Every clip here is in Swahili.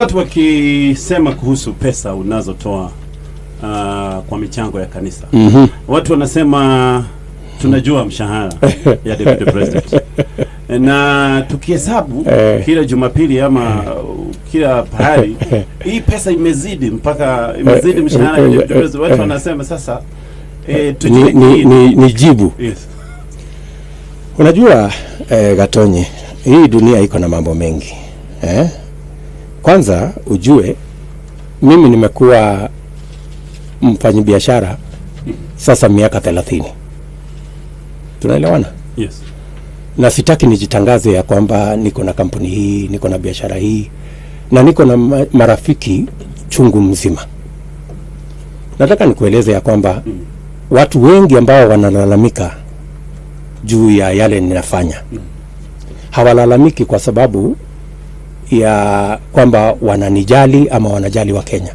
Watu wakisema kuhusu pesa unazotoa kwa michango ya kanisa. Watu wanasema tunajua mshahara ya deputy president. Na tukihesabu kila Jumapili ama kila pahali hii pesa imezidi mpaka imezidi mshahara ya deputy president. Watu wanasema sasa ni jibu. Yes. Unajua Gatonye, hii dunia iko na mambo mengi. Kwanza ujue mimi nimekuwa mfanyabiashara sasa miaka 30. Tunaelewana? Yes. Na sitaki nijitangaze ya kwamba niko na kampuni hii, niko na biashara hii, na niko na marafiki chungu mzima. Nataka nikueleze ya kwamba watu wengi ambao wanalalamika juu ya yale ninafanya hawalalamiki kwa sababu ya kwamba wananijali ama wanajali wa Kenya.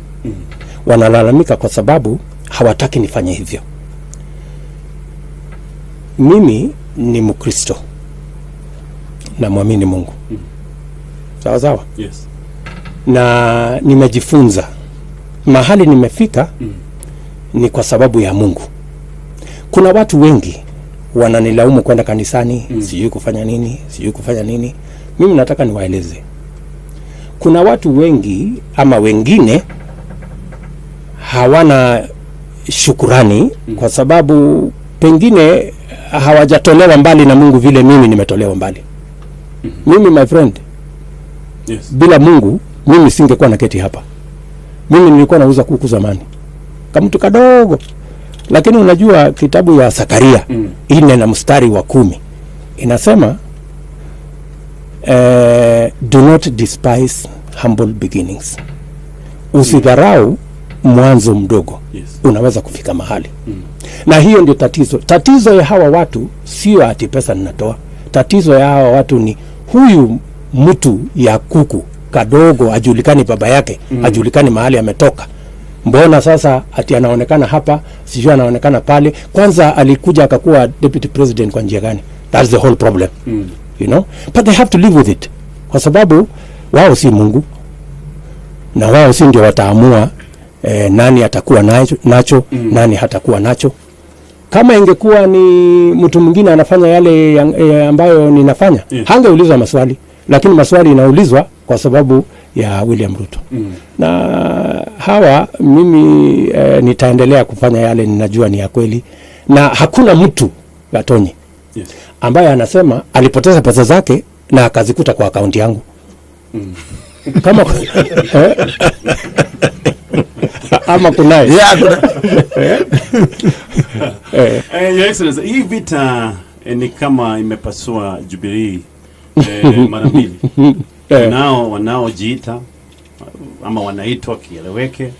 Wanalalamika kwa sababu hawataki nifanye hivyo. Mimi ni Mkristo na muamini Mungu. Sawa sawa? Yes. Na nimejifunza mahali nimefika ni kwa sababu ya Mungu. Kuna watu wengi wananilaumu kwenda kanisani, sijui kufanya nini. Mimi nataka niwaeleze. Kuna watu wengi ama wengine hawana shukurani kwa sababu pengine hawajatolewa mbali na Mungu vile mimi nimetolewa mbali. Mimi my friend, Yes. Bila Mungu mimi singekuwa naketi hapa. Mimi nilikuwa nauza kuku zamani kama mtu kadogo. Lakini unajua kitabu ya Zakaria 4 na mstari wa 10 inasema do not despise humble beginnings. Usidharau mwanzo mdogo. Yes. Unaweza kufika mahali. Na hiyo ndio tatizo. Tatizo ya hawa watu sio ati pesa ninatoa. Tatizo ya hawa watu ni huyu mtu ya kuku kadogo, hajulikani baba yake, hajulikani mahali ametoka. Mbona sasa ati anaonekana hapa, sijui anaonekana pale? Kwanza alikuja akakuwa deputy president kwa njia gani? That's the whole problem. You know? But they have to live with it. Kwa sababu wao si Mungu. Na wao si ndio wataamua nani atakuwa nacho, nani hatakuwa nacho. Kama ingekuwa ni mtu mwingine anafanya yale ambayo ninafanya, hangeulizwa maswali. Lakini maswali inaulizwa kwa sababu ya William Ruto. Na hawa mimi nitaendelea kufanya yale ninajua ni ya kweli. Na hakuna mtu Gatonye, Yes, ambaye anasema alipoteza pesa zake na akazikuta kwa akaunti yangu. Kama ama kunaye. Your Excellency, hii vita ni kama imepasua Jubilee mara mbili. Nao wanaojiita ama wanaitwa kieleweke,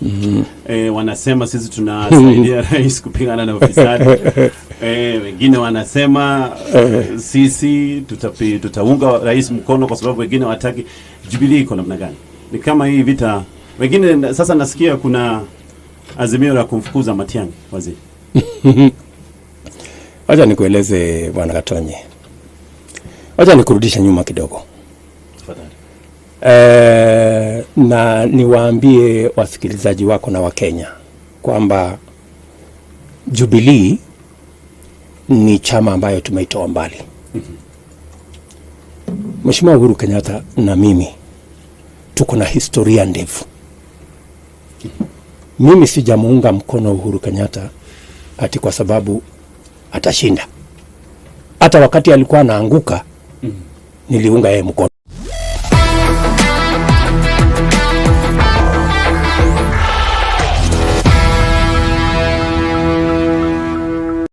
wanasema sisi tunasaidia rais kupigana na ufisadi. Wengine wanasema sisi tutaunga rais mkono kwa sababu wengine wataki. Jubilee iko namna gani? Ni kama hii vita. Wengine sasa nasikia kuna azimio la kumfukuza Matiang'i waziri. Wacha nikueleze Bwana Gatonye. Wacha nikurudisha nyuma kidogo. Na niwaambie wasikilizaji wako na Wakenya kwamba Jubilee ni chama ambayo tumeitoa mbali. Mheshimiwa Uhuru Kenyatta na mimi tuko na historia ndefu. Mimi sijamuunga mkono Uhuru Kenyatta ati kwa sababu atashinda. Hata wakati alikuwa anaanguka niliunga yeye mkono.